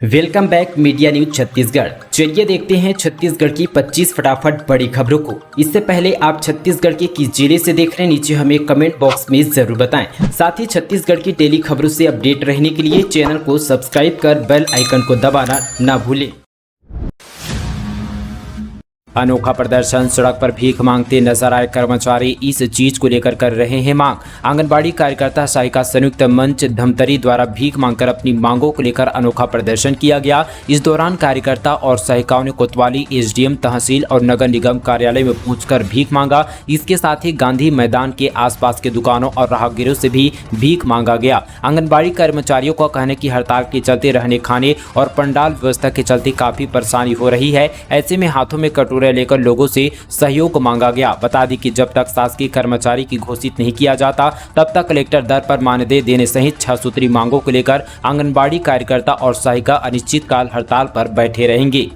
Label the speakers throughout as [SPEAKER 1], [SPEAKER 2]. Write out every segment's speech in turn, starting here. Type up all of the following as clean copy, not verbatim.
[SPEAKER 1] Welcome back media news Chhattisgarh. चलिए देखते हैं छत्तीसगढ़ की 25 फटाफट बड़ी खबरों को। इससे पहले आप छत्तीसगढ़ के किस जिले से देख रहे हैं, नीचे हमें कमेंट बॉक्स में जरूर बताएं। साथ ही छत्तीसगढ़ की डेली खबरों से अपडेट रहने के लिए चैनल को सब्सक्राइब कर बेल आइकन को दबाना ना भूलें। अनोखा प्रदर्शन, सड़क पर भीख मांगते नजर आए कर्मचारी इस चीज को लेकर कर रहे हैं मांग। आंगनबाड़ी कार्यकर्ता सहायिका संयुक्त मंच धमतरी द्वारा भीख मांगकर अपनी मांगों को लेकर अनोखा प्रदर्शन किया गया। इस दौरान कार्यकर्ता और सहायिकाओं ने कोतवाली एसडीएम, तहसील और नगर निगम कार्यालय में पहुंचकर भीख मांगा। इसके साथ ही गांधी मैदान के आसपास के दुकानों और राहगीरों से भी भीख मांगा गया। आंगनबाड़ी कर्मचारियों का कहना है कि हड़ताल के चलते रहने खाने और पंडाल व्यवस्था के चलते काफी परेशानी हो रही है। ऐसे में हाथों में कटोरे लेकर लोगों से सहयोग मांगा गया। बता दी कि जब तक शासकीय कर्मचारी की घोषित नहीं किया जाता तब तक कलेक्टर दर पर मानदेय देने सहित 6 सूत्री मांगों को लेकर आंगनबाड़ी कार्यकर्ता और सहायिका अनिश्चितकाल हड़ताल पर बैठे रहेंगे।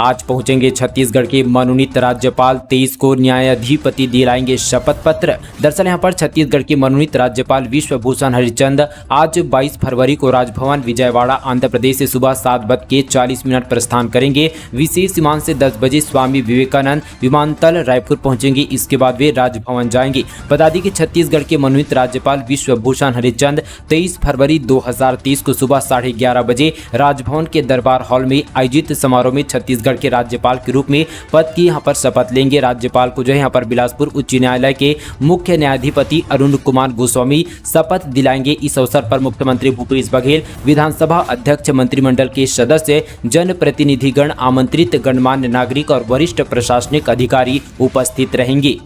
[SPEAKER 1] आज पहुंचेंगे छत्तीसगढ़ के मनोनीत राज्यपाल, 23 को न्यायाधिपति दिलाएंगे शपथ पत्र। दरअसल यहां पर छत्तीसगढ़ के मनोनीत राज्यपाल विश्वभूषण हरिचंद आज 22 फरवरी को राजभवन विजयवाड़ा आंध्र प्रदेश से सुबह 7:40 प्रस्थान करेंगे। विशेष विमान से 10 बजे स्वामी विवेकानंद विमानतल रायपुर पहुंचेंगे। इसके बाद वे राजभवन जाएंगे। बता दें कि छत्तीसगढ़ के मनोनीत राज्यपाल विश्वभूषण हरिचंद 23 फरवरी 2023 को सुबह 11:30 बजे राजभवन के दरबार हॉल में आयोजित समारोह में छत्तीसगढ़ के राज्यपाल के रूप में पद की यहां पर शपथ लेंगे। राज्यपाल को जो है यहां पर बिलासपुर उच्च न्यायालय के मुख्य न्यायाधिपति अरुण कुमार गोस्वामी शपथ दिलाएंगे। इस अवसर पर मुख्यमंत्री भूपेश बघेल, विधानसभा अध्यक्ष, मंत्रिमंडल के सदस्य, जनप्रतिनिधिगण, आमंत्रित गणमान्य नागरिक और वरिष्ठ प्रशासनिक अधिकारी उपस्थित रहेंगे।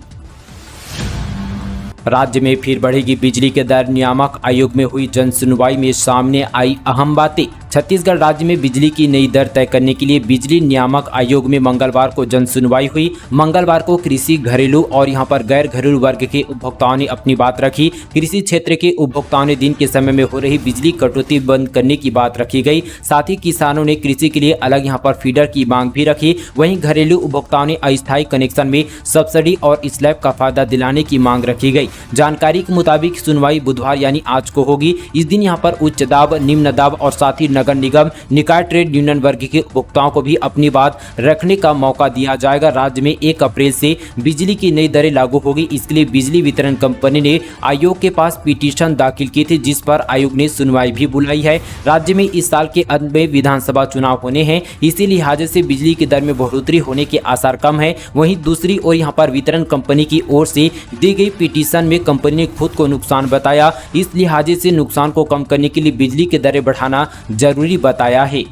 [SPEAKER 1] राज्य में फिर बढ़ेगी बिजली के दर, नियामक आयोग में हुई जन सुनवाई में सामने आई अहम बातें। छत्तीसगढ़ राज्य में बिजली की नई दर तय करने के लिए बिजली नियामक आयोग में मंगलवार को जन सुनवाई हुई। मंगलवार को कृषि, घरेलू और यहां पर गैर घरेलू वर्ग के उपभोक्ताओं ने अपनी बात रखी। कृषि क्षेत्र के उपभोक्ताओं ने दिन के समय में हो रही बिजली कटौती बंद करने की बात रखी गई। साथ ही किसानों ने कृषि के लिए अलग यहां पर फीडर की मांग भी रखी। वहीं घरेलू उपभोक्ताओं ने अस्थायी कनेक्शन में सब्सिडी और स्लैब का फायदा दिलाने की मांग रखी गई। जानकारी के मुताबिक सुनवाई बुधवार यानी आज को होगी। इस दिन यहां पर उच्च दाब, निम्न दाब और साथ ही नगर निगम, निकाय, ट्रेड यूनियन वर्ग के उपभोक्ताओं को भी अपनी बात रखने का मौका दिया जाएगा। राज्य में 1 अप्रैल से बिजली की नई दरें लागू होगी। इसके लिए बिजली वितरण कंपनी ने आयोग के पास पिटीशन दाखिल की थी, जिस पर आयोग ने सुनवाई भी बुलाई है। राज्य में इस साल के अंत में विधानसभा चुनाव होने हैं, इसी लिहाज से बिजली की दर में बढ़ोतरी होने के आसार कम है। वहीं दूसरी ओर यहाँ पर वितरण कंपनी की ओर से दी गई पिटीशन में कंपनी ने खुद को नुकसान बताया। इस लिहाजे से नुकसान को कम करने के लिए बिजली की दरें बढ़ाना जरूरी बताया है।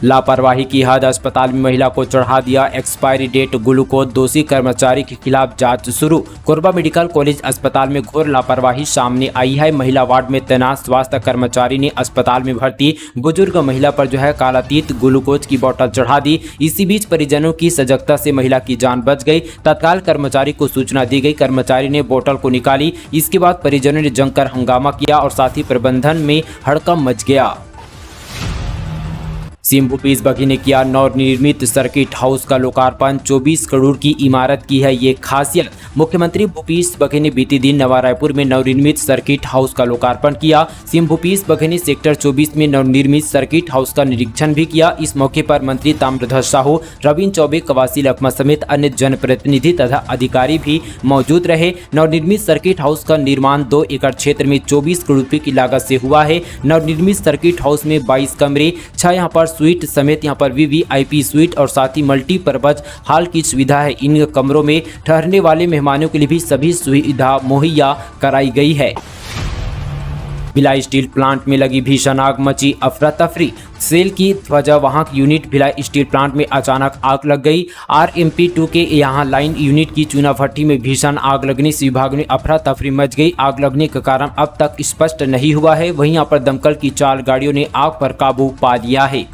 [SPEAKER 1] लापरवाही की हद, अस्पताल में महिला को चढ़ा दिया एक्सपायरी डेट ग्लूकोज, दोषी कर्मचारी के खिलाफ जांच शुरू। कोरबा मेडिकल कॉलेज अस्पताल में घोर लापरवाही सामने आई है। महिला वार्ड में तैनात स्वास्थ्य कर्मचारी ने अस्पताल में भर्ती बुजुर्ग महिला पर जो है कालातीत ग्लूकोज की बोतल चढ़ा दी। इसी बीच परिजनों की सजगता से महिला की जान बच गई। तत्काल कर्मचारी को सूचना दी गई। कर्मचारी ने बोतल को निकाली। इसके बाद परिजनों ने जमकर हंगामा किया और साथ ही प्रबंधन में हड़कंप मच गया। सीएम भूपेश बघेल ने किया नवनिर्मित सर्किट हाउस का लोकार्पण। 24 करोड़ की इमारत की है ये खासियत। मुख्यमंत्री भूपेश बघेल ने बीते दिन नवा रायपुर में नवनिर्मित सर्किट हाउस का लोकार्पण किया। सीएम भूपेश बघेल ने सेक्टर 24 में नवनिर्मित सर्किट हाउस का निरीक्षण भी किया। इस मौके पर मंत्री ताम्रध्वज साहू, रविंद्र चौबे, कवासी लखमा समेत अन्य जनप्रतिनिधि तथा अधिकारी भी मौजूद रहे। नवनिर्मित सर्किट हाउस का निर्माण 2 एकड़ क्षेत्र में 24 करोड़ रुपए की लागत से हुआ है। नवनिर्मित सर्किट हाउस में 22 कमरे, 6 यहाँ पर स्वीट समेत यहाँ पर वीवीआईपी स्वीट और साथ ही मल्टीपर्पज हॉल की सुविधा है। इन कमरों में ठहरने वाले मेहमानों के लिए भी सभी सुविधा मुहैया कराई गई है। भिलाई स्टील प्लांट में लगी भीषण आग, मची अफरा तफरी। सेल की ध्वजावाहक यूनिट भिलाई स्टील प्लांट में अचानक आग लग गई। RMP2 के यहाँ लाइन यूनिट की चूना भट्टी में भीषण आग लगने से विभाग में अफरा तफरी मच गई। आग लगने का कारण अब तक स्पष्ट नहीं हुआ है। वहीं यहाँ पर दमकल की 4 गाड़ियों ने आग पर काबू पा लिया है।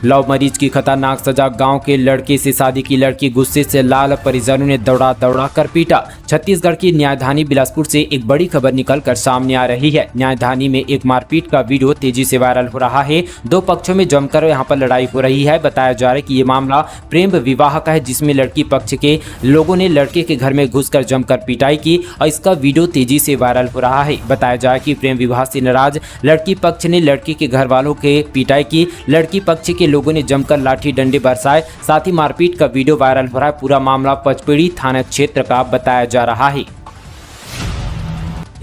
[SPEAKER 1] लव मरीज की खतरनाक सजा, गांव के लड़के से शादी की लड़की, गुस्से से लाल, परिजनों ने दौड़ा कर पीटा। छत्तीसगढ़ की न्यायधानी बिलासपुर से एक बड़ी खबर निकलकर सामने आ रही है। न्यायधानी में एक मारपीट का वीडियो तेजी से वायरल हो रहा है। दो पक्षों में जमकर यहां पर लड़ाई हो रही है। बताया जा रहा है कि ये मामला प्रेम विवाह का है, जिसमें लड़की पक्ष के लोगों ने लड़के के घर में घुसकर जमकर पिटाई की और इसका वीडियो तेजी से वायरल हो रहा है। बताया जा रहा है कि प्रेम विवाह से नाराज लड़की पक्ष ने लड़के के घर वालों के पिटाई की। लड़की पक्ष के लोगों ने जमकर लाठी डंडे बरसाए, साथ ही मारपीट का वीडियो वायरल हो रहा है। पूरा मामला पचपेड़ी थाना क्षेत्र का बताया जा रहा है।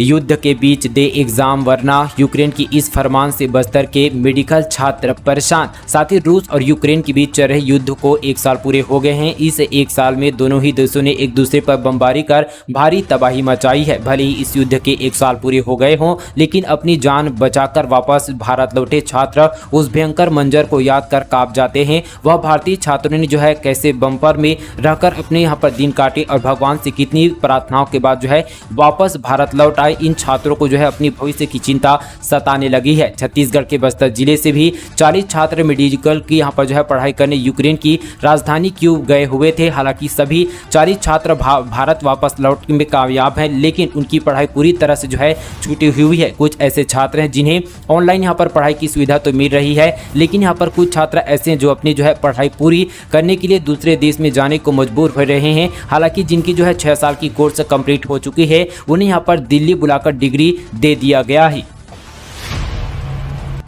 [SPEAKER 1] युद्ध के बीच दे एग्जाम वरना यूक्रेन की इस फरमान से बस्तर के मेडिकल छात्र परेशान। साथ ही रूस और यूक्रेन के बीच चल रहे युद्ध को 1 साल पूरे हो गए हैं। इस 1 साल में दोनों ही देशों ने एक दूसरे पर बमबारी कर भारी तबाही मचाई है। भले ही इस युद्ध के 1 साल पूरे हो गए हों, लेकिन अपनी जान बचाकर वापस भारत लौटे छात्र उस भयंकर मंजर को याद कर कांप जाते हैं। वह भारतीय छात्रों ने जो है कैसे बम्पर में रहकर अपने यहाँ पर दिन काटे और भगवान से कितनी प्रार्थनाओं के बाद जो है वापस भारत लौट आए। इन छात्रों को जो है अपनी भविष्य की चिंता सताने लगी है। छत्तीसगढ़ के बस्तर जिले से भी 40 छात्र मेडिकल की यहाँ पर जो है पढ़ाई करने यूक्रेन की राजधानी कीव गए हुए थे। हालांकि सभी 40 छात्र भारत वापस लौटने में कामयाब हैं, लेकिन उनकी पढ़ाई पूरी तरह से जो है छूटी हुई है। कुछ ऐसे छात्र हैं जिन्हें ऑनलाइन यहाँ पर पढ़ाई की सुविधा तो मिल रही है, लेकिन यहाँ पर कुछ छात्र ऐसे हैं जो अपनी जो है पढ़ाई पूरी करने के लिए दूसरे देश में जाने को मजबूर हो रहे हैं। हालांकि जिनकी जो है 6 साल की कोर्स कंप्लीट हो चुकी है, उन्हें यहाँ पर दिल्ली बुलाकर डिग्री दे दिया गया है।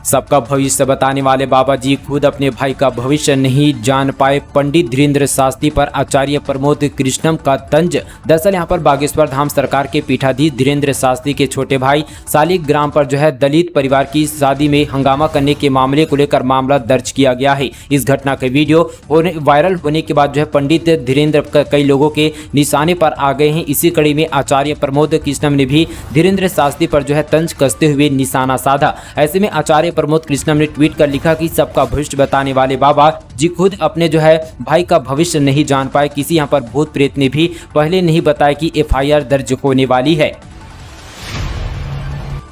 [SPEAKER 1] सबका भविष्य बताने वाले बाबा जी खुद अपने भाई का भविष्य नहीं जान पाए। पंडित धीरेन्द्र शास्त्री पर आचार्य प्रमोद कृष्णम का तंज। दरअसल यहाँ पर बागेश्वर धाम सरकार के पीठाधीश धीरेन्द्र शास्त्री के छोटे भाई सालिक ग्राम पर जो है दलित परिवार की शादी में हंगामा करने के मामले को लेकर मामला दर्ज किया गया है। इस घटना के वीडियो वायरल होने के बाद जो है पंडित धीरेन्द्र कई लोगों के निशाने पर आ गए हैं। इसी कड़ी में आचार्य प्रमोद कृष्णम ने भी धीरेन्द्र शास्त्री पर जो है तंज कसते हुए निशाना साधा। ऐसे में आचार्य प्रमोद कृष्णम ने ट्वीट कर लिखा कि सबका भविष्य बताने वाले बाबा जी खुद अपने जो है भाई का भविष्य नहीं जान पाए। किसी यहाँ पर भूत प्रेत ने भी पहले नहीं बताया कि FIR दर्ज होने वाली है।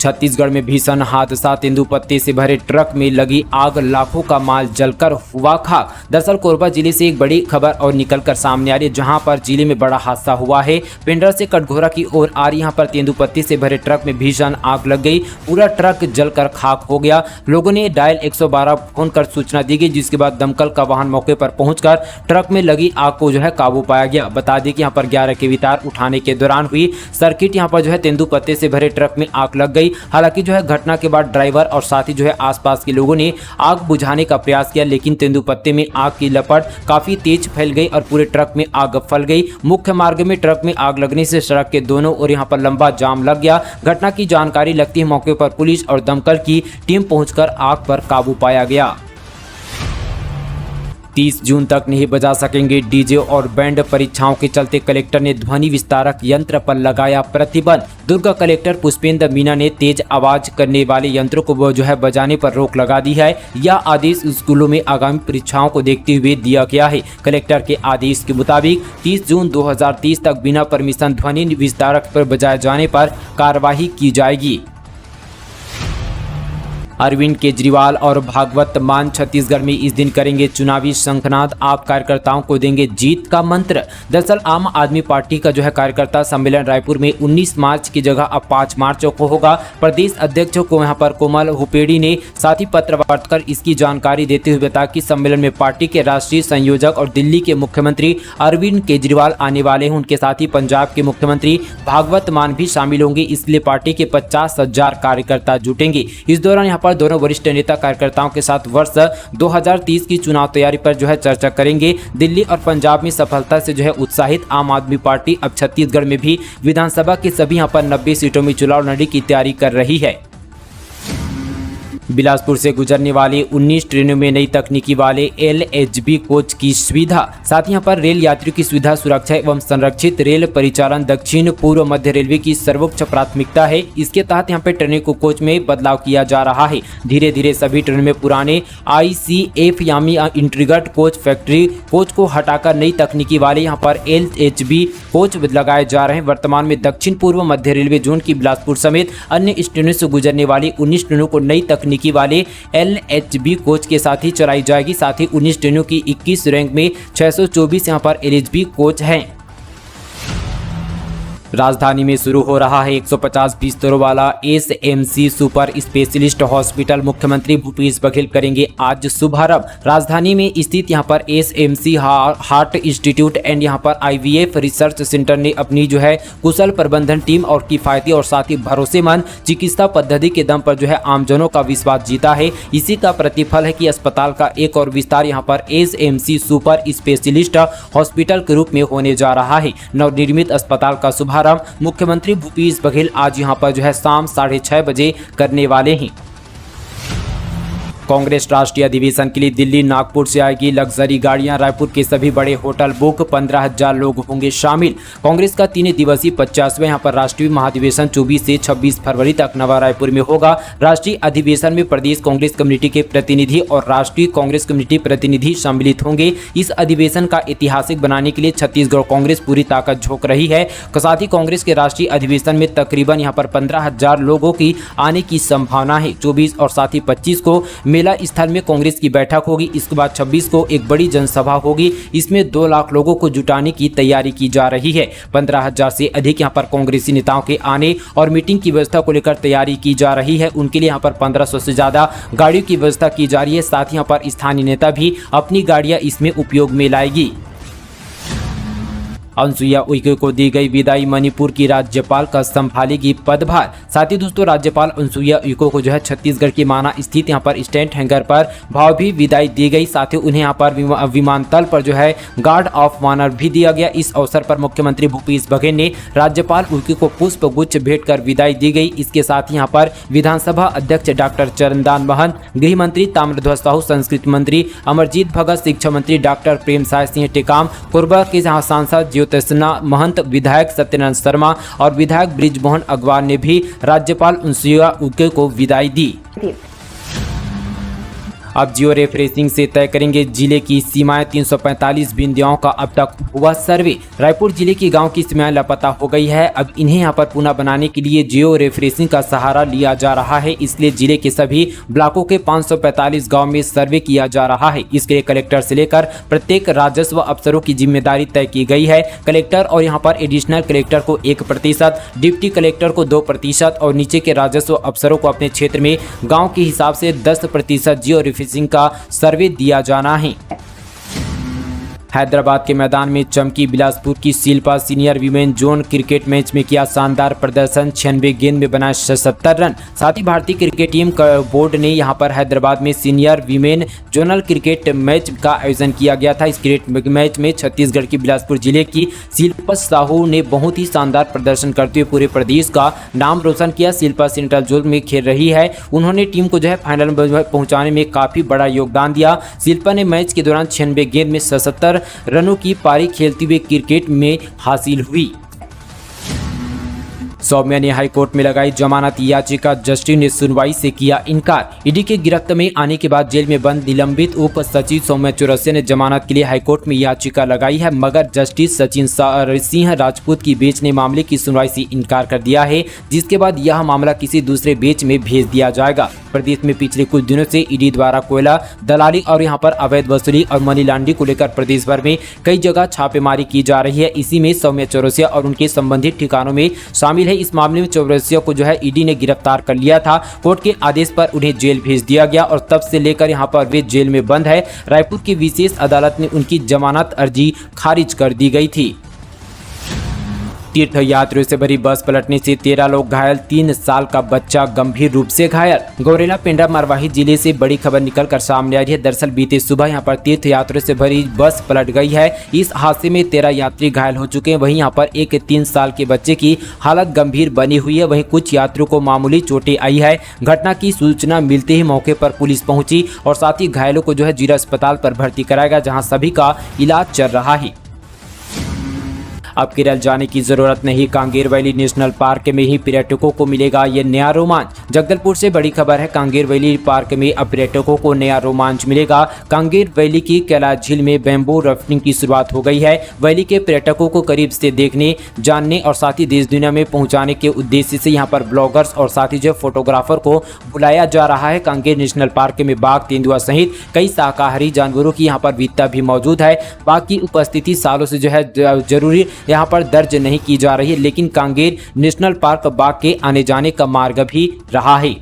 [SPEAKER 1] छत्तीसगढ़ में भीषण हादसा। तेंदुपत्ते से भरे ट्रक में लगी आग, लाखों का माल जलकर हुआ खाक। दरअसल कोरबा जिले से एक बड़ी खबर और निकलकर सामने आ रही है, जहां पर जिले में बड़ा हादसा हुआ है। पिंडर से कटघोरा की ओर आ रही यहां पर तेंदुपत्ते से भरे ट्रक में भीषण आग लग गई। पूरा ट्रक जलकर खाक हो गया। लोगों ने डायल 112 फोन कर सूचना दी गई, जिसके बाद दमकल का वाहन मौके पर पहुंचकर ट्रक में लगी आग को जो है काबू पाया गया। बता दें कि यहाँ पर 11 के वितार उठाने के दौरान हुई सर्किट यहाँ पर जो है तेंदुपत्ते से भरे ट्रक में आग लग गई। हालांकि जो है घटना के बाद ड्राइवर और साथ ही जो है आसपास के लोगों ने आग बुझाने का प्रयास किया, लेकिन तेंदुपत्ते में आग की लपट काफी तेज फैल गई और पूरे ट्रक में आग फैल गई। मुख्य मार्ग में ट्रक में आग लगने से सड़क के दोनों ओर यहां पर लंबा जाम लग गया। घटना की जानकारी लगती है मौके पर पुलिस और दमकल की टीम पहुंचकर आग पर काबू पाया गया। 30 जून तक नहीं बजा सकेंगे डीजे और बैंड। परीक्षाओं के चलते कलेक्टर ने ध्वनि विस्तारक यंत्र पर लगाया प्रतिबंध। दुर्ग कलेक्टर पुष्पेंद्र मीना ने तेज आवाज करने वाले यंत्रों को जो है बजाने पर रोक लगा दी है। यह आदेश स्कूलों में आगामी परीक्षाओं को देखते हुए दिया गया है। कलेक्टर के आदेश के मुताबिक 30 जून 2030 तक बिना परमिशन ध्वनि विस्तारक पर बजाए जाने पर कार्रवाई की जाएगी। अरविंद केजरीवाल और भगवत मान छत्तीसगढ़ में इस दिन करेंगे चुनावी शंखनाद। आप कार्यकर्ताओं को देंगे जीत का मंत्र। दरअसल आम आदमी पार्टी का जो है कार्यकर्ता सम्मेलन रायपुर में 19 मार्च की जगह अब 5 मार्च को होगा। प्रदेश अध्यक्ष को यहाँ पर कोमल हुपेड़ी ने साथ ही पत्र वार्ता कर इसकी जानकारी देते हुए बताया कि सम्मेलन में पार्टी के राष्ट्रीय संयोजक और दिल्ली के मुख्यमंत्री अरविंद केजरीवाल आने वाले हैं। उनके साथ ही पंजाब के मुख्यमंत्री भगवत मान भी शामिल होंगे। इसलिए पार्टी के 50,000 कार्यकर्ता जुटेंगे। इस दौरान यहाँ पर दोनों वरिष्ठ नेता कार्यकर्ताओं के साथ वर्ष 2030 की चुनाव तैयारी पर जो है चर्चा करेंगे। दिल्ली और पंजाब में सफलता से जो है उत्साहित आम आदमी पार्टी अब छत्तीसगढ़ में भी विधानसभा की सभी यहाँ पर 90 सीटों में चुनाव लड़ने की तैयारी कर रही है। बिलासपुर से गुजरने वाली 19 ट्रेनों में नई तकनीकी वाले LHB कोच की सुविधा। साथ ही यहाँ पर रेल यात्रियों की सुविधा, सुरक्षा एवं संरक्षित रेल परिचालन दक्षिण पूर्व मध्य रेलवे की सर्वोच्च प्राथमिकता है। इसके तहत यहाँ पे ट्रेनों को कोच में बदलाव किया जा रहा है। धीरे धीरे सभी ट्रेनों में पुराने ICF यानी इंटीग्रेटेड कोच फैक्ट्री कोच को हटाकर नई तकनीकी वाले यहाँ पर LHB कोच लगाए जा रहे हैं। वर्तमान में दक्षिण पूर्व मध्य रेलवे जोन की बिलासपुर समेत अन्य स्टेशनों से गुजरने वाली 19 ट्रेनों को नई तकनीकी वाले LHB कोच के साथ ही चलाई जाएगी। साथ ही 19 ट्रेनों की 21 रैंक में 624 यहाँ पर LHB कोच हैं। राजधानी में शुरू हो रहा है 150 बिस्तरों वाला एसएमसी सुपर स्पेशलिस्ट हॉस्पिटल। मुख्यमंत्री भूपेश बघेल करेंगे आज शुभारंभ। राजधानी में स्थित यहां पर एसएमसी हार्ट इंस्टीट्यूट एंड यहां पर आईवीएफ रिसर्च सेंटर ने अपनी कुशल प्रबंधन टीम और किफायती और साथ ही भरोसेमंद चिकित्सा पद्धति के दम पर आमजनों का विश्वास जीता है। इसी का प्रतिफल है कि अस्पताल का एक और विस्तार यहां पर एसएमसी सुपर स्पेशलिस्ट हॉस्पिटल के रूप में होने जा रहा है। नवनिर्मित अस्पताल का शुभारंभ मुख्यमंत्री भूपेश बघेल आज यहां पर शाम 6:30 बजे करने वाले हैं। कांग्रेस राष्ट्रीय अधिवेशन के लिए दिल्ली नागपुर से आएगी लग्जरी गाड़ियां। रायपुर के सभी बड़े होटल बुक, 15,000 लोग होंगे शामिल। कांग्रेस का 3 दिवसीय 50वां यहां पर राष्ट्रीय महाधिवेशन 24 से 26 फरवरी तक नवा रायपुर में होगा। राष्ट्रीय अधिवेशन में प्रदेश कांग्रेस कमेटी के प्रतिनिधि और राष्ट्रीय कांग्रेस कमेटी प्रतिनिधि सम्मिलित होंगे। इस अधिवेशन का ऐतिहासिक बनाने के लिए छत्तीसगढ़ कांग्रेस पूरी ताकत झोंक रही है। साथ ही कांग्रेस के राष्ट्रीय अधिवेशन में तकरीबन यहां पर 15,000 लोगों की आने की संभावना है। 24 और साथ ही 25 को मेला स्थल में कांग्रेस की बैठक होगी। इसके बाद 26 को एक बड़ी जनसभा होगी। इसमें 2 लाख लोगों को जुटाने की तैयारी की जा रही है। 15,000 से अधिक यहां पर कांग्रेसी नेताओं के आने और मीटिंग की व्यवस्था को लेकर तैयारी की जा रही है। उनके लिए यहां पर 1500 से ज्यादा गाड़ियों की व्यवस्था की जा रही है। साथ ही यहां पर स्थानीय नेता भी अपनी गाड़ियां इसमें उपयोग में लाएगी। अनुसुईया उइके को दी गई विदाई, मणिपुर की राज्यपाल का संभालेगी पदभार। साथ ही दोस्तों राज्यपाल अनुसुईया उइके को छत्तीसगढ़ के माना स्थित यहां पर स्टैंड हैंगर पर भावभीनी विदाई दी गई। साथ ही उन्हें यहां पर विमानतल पर गार्ड ऑफ ऑनर भी दिया गया। इस अवसर पर मुख्यमंत्री भूपेश बघेल ने राज्यपाल उइके को पुष्प गुच्छ भेंट कर विदाई दी गई। इसके साथ ही यहां पर विधानसभा अध्यक्ष डॉक्टर चरणदास महंत, गृह मंत्री ताम्रध्वज साहू, संस्कृति मंत्री अमरजीत भगत, शिक्षा मंत्री डॉक्टर प्रेमसाय सिंह टेकाम, कोरबा के सांसद ज्योतिषना महंत, विधायक सत्यनारायण शर्मा और विधायक ब्रिजमोहन अग्रवाल ने भी राज्यपाल अनुसुईया उइके को विदाई दी। अब जियो रेफरेंसिंग से तय करेंगे जिले की सीमाएं। 345 बिंदियाओं का अब तक हुआ सर्वे। रायपुर जिले के गांव की सीमाएं लापता हो गई है। अब इन्हें यहां पर पुनः बनाने के लिए जियो रेफरेंसिंग का सहारा लिया जा रहा है। इसलिए जिले के सभी ब्लॉकों के 545 गांव में सर्वे किया जा रहा है। इसके लिए कलेक्टर से लेकर प्रत्येक राजस्व अफसरों की जिम्मेदारी तय की गई है। कलेक्टर और यहाँ पर एडिशनल कलेक्टर को 1%, डिप्टी कलेक्टर को 2% और नीचे के राजस्व अफसरों को अपने क्षेत्र में गाँव के हिसाब से 10% जियो रेफरेंसिंग का सर्वे दिया जाना है। हैदराबाद के मैदान में चमकी बिलासपुर की Shilpa. Senior women zone cricket match में किया शानदार प्रदर्शन, 96 गेंद में बनाए 70 रन। साथ ही भारतीय क्रिकेट टीम बोर्ड ने यहां पर हैदराबाद में senior women zonal cricket match का आयोजन किया गया था। इस क्रिकेट मैच में छत्तीसगढ़ की बिलासपुर जिले की शिल्पा साहू ने बहुत ही शानदार प्रदर्शन करते हुए पूरे प्रदेश का नाम रोशन किया। शिल्पा सेंट्रल जोन में खेल रही है। उन्होंने टीम को फाइनल में पहुंचाने में काफी बड़ा योगदान दिया। शिल्पा ने मैच के दौरान 96 गेंद में 77 रनों की पारी खेलते हुए क्रिकेट में हासिल हुई। सौम्या ने हाईकोर्ट में लगाई जमानत याचिका, जस्टिस ने सुनवाई से किया इनकार। ईडी के गिरफ्त में आने के बाद जेल में बंद निलंबित उप सचिव सौम्या चौरसिया ने जमानत के लिए हाईकोर्ट में याचिका लगाई है, मगर जस्टिस सचिन सिंह राजपूत की बेंच ने मामले की सुनवाई से इनकार कर दिया है, जिसके बाद यह मामला किसी दूसरे बेंच में भेज दिया जाएगा। प्रदेश में पिछले कुछ दिनों से ईडी द्वारा कोयला दलाली और यहाँ पर अवैध वसूली और मनी लॉन्ड्रिंग को लेकर प्रदेश भर में कई जगह छापेमारी की जा रही है। इसी में सौम्या चौरसिया और उनके संबंधित ठिकानों में शामिल है। इस मामले में चौरसिया को ईडी ने गिरफ्तार कर लिया था। कोर्ट के आदेश पर उन्हें जेल भेज दिया गया और तब से लेकर यहाँ पर वे जेल में बंद है। रायपुर की विशेष अदालत ने उनकी जमानत अर्जी खारिज कर दी गई थी। तीर्थ यात्रियों से भरी बस पलटने से 13 लोग घायल, 3 साल का बच्चा गंभीर रूप से घायल। गौरेला पेंड्रा मरवाही जिले से बड़ी खबर निकलकर सामने आ रही है। दरअसल बीते सुबह यहां पर तीर्थ यात्रियों से भरी बस पलट गई है। इस हादसे में 13 यात्री घायल हो चुके हैं। वहीं यहां पर एक 3 साल के बच्चे की हालत गंभीर बनी हुई है। वहीं कुछ यात्रियों को मामूली चोटें आई है। घटना की सूचना मिलते ही मौके पर पुलिस पहुंची और साथ ही घायलों को जिला अस्पताल पर भर्ती कराया गया, जहाँ सभी का इलाज चल रहा है। अब केरल जाने की जरूरत नहीं, कांगेर वैली नेशनल पार्क में ही पर्यटकों को मिलेगा ये नया रोमांच। जगदलपुर से बड़ी खबर है। कांगेर वैली पार्क में अब पर्यटकों को नया रोमांच मिलेगा। कांगेर वैली की कैलाश झील में बैम्बू राफ्टिंग की शुरुआत हो गई है। वैली के पर्यटकों को करीब से देखने, जानने और साथ ही देश दुनिया में पहुंचाने के उद्देश्य से यहाँ पर ब्लॉगर्स और साथ ही फोटोग्राफर को बुलाया जा रहा है। कांगेर नेशनल पार्क में बाघ, तेंदुआ सहित कई शाकाहारी जानवरों की यहाँ पर विविधता भी मौजूद है। बाघ की उपस्थिति सालों से जरूरी यहाँ पर दर्ज नहीं की जा रही है, लेकिन कांगेर नेशनल पार्क बाग के आने जाने का मार्ग भी रहा है।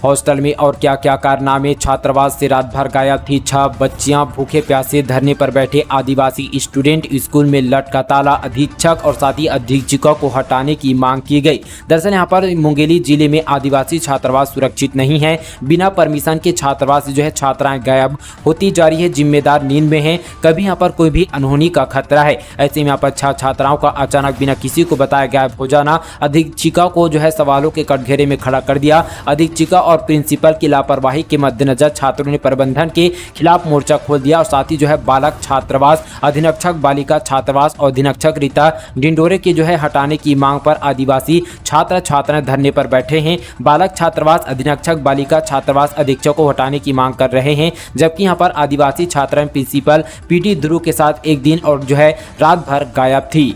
[SPEAKER 1] हॉस्टल में और क्या क्या कारनामे, छात्रावास से रात भर गायब थी 6 बच्चियां, भूखे प्यासे धरने पर बैठे आदिवासी स्टूडेंट, स्कूल में लटका ताला, अधीक्षक और साथ ही अधीक्षिका को हटाने की मांग की गई। दरअसल यहां पर मुंगेली जिले में आदिवासी छात्रावास सुरक्षित नहीं है। बिना परमिशन के छात्रावास से जो है छात्राएं गायब होती जा रही है, जिम्मेदार नींद में है, कभी यहाँ पर कोई भी अनहोनी का खतरा है। ऐसे में यहाँ पर 6 छात्राओं का अचानक बिना किसी को बताए गायब हो जाना अधीक्षिका को जो है सवालों के कटघरे में खड़ा कर दिया। अधीक्षिका और प्रिंसिपल की लापरवाही के मद्देनजर छात्रों ने प्रबंधन के खिलाफ मोर्चा खोल दिया और साथ ही जो है बालक छात्रावास, अधीक्षक बालिका छात्रावास और अधीक्षक रीता डिंडोरे के जो है हटाने की मांग पर आदिवासी छात्र छात्राएं धरने पर बैठे हैं। बालक छात्रावास, अधीक्षक बालिका छात्रावास अधीक्षक को हटाने की मांग कर रहे हैं, जबकि यहाँ पर आदिवासी छात्राएं प्रिंसिपल पीटी ध्रुव के साथ एक दिन और जो है रात भर गायब थी।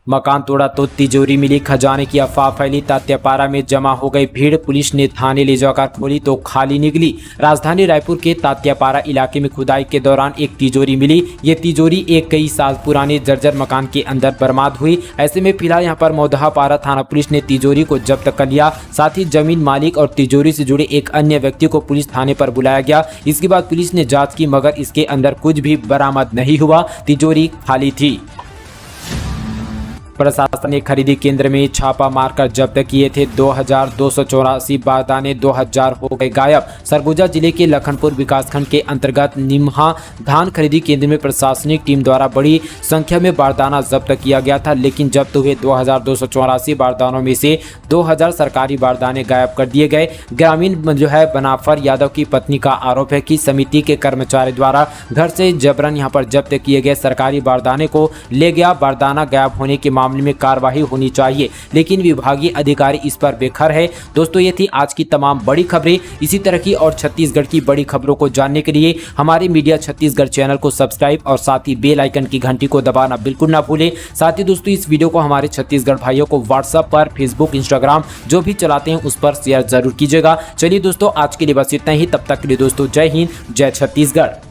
[SPEAKER 1] मकान तोड़ा तो तिजोरी मिली, खजाने की अफवाह फैली, तात्यापारा में जमा हो गई भीड़, पुलिस ने थाने ले जाकर खोली तो खाली निकली। राजधानी रायपुर के तात्यापारा इलाके में खुदाई के दौरान एक तिजोरी मिली। ये तिजोरी एक कई साल पुराने जर्जर मकान के अंदर बरामद हुई। ऐसे में फिलहाल यहाँ पर मौदहापारा थाना पुलिस ने तिजोरी को जब्त कर लिया। साथ ही जमीन मालिक और तिजोरी से जुड़े एक अन्य व्यक्ति को पुलिस थाने पर बुलाया गया। इसके बाद पुलिस ने जाँच की, मगर इसके अंदर कुछ भी बरामद नहीं हुआ, तिजोरी खाली थी। प्रशासन ने खरीदी केंद्र में छापा मारकर जब्त किए थे 2284 बारदाने, 2000 हो गए गायब। सरगुजा जिले के लखनपुर विकासखंड के अंतर्गत निम्हा धान खरीदी केंद्र में प्रशासनिक टीम द्वारा बड़ी संख्या में बारदाना जब्त किया गया था, लेकिन जब्त हुए 2284 बारदानों में से 2000 सरकारी बारदाने गायब कर दिए गए। ग्रामीण जो है बनाफर यादव की पत्नी का आरोप है कि समिति के कर्मचारी द्वारा घर से जबरन यहां पर जब्त किए गए सरकारी बारदाने को ले गया। बारदाना गायब होने के मामले में कार्रवाई होनी चाहिए, लेकिन विभागीय अधिकारी इस पर बेखबर है। दोस्तों, ये थी आज की तमाम बड़ी खबरें। इसी तरह की और छत्तीसगढ़ की बड़ी खबरों को जानने के लिए हमारे मीडिया छत्तीसगढ़ चैनल को सब्सक्राइब और साथ ही बेल आइकन की घंटी को दबाना बिल्कुल ना भूलें। साथ ही दोस्तों, इस वीडियो को हमारे छत्तीसगढ़ भाइयों को व्हाट्सएप पर, फेसबुक, इंस्टाग्राम जो भी चलाते हैं उस पर शेयर जरूर कीजिएगा। चलिए दोस्तों, आज के लिए बस इतना ही। तब तक के लिए दोस्तों, जय हिंद, जय छत्तीसगढ़।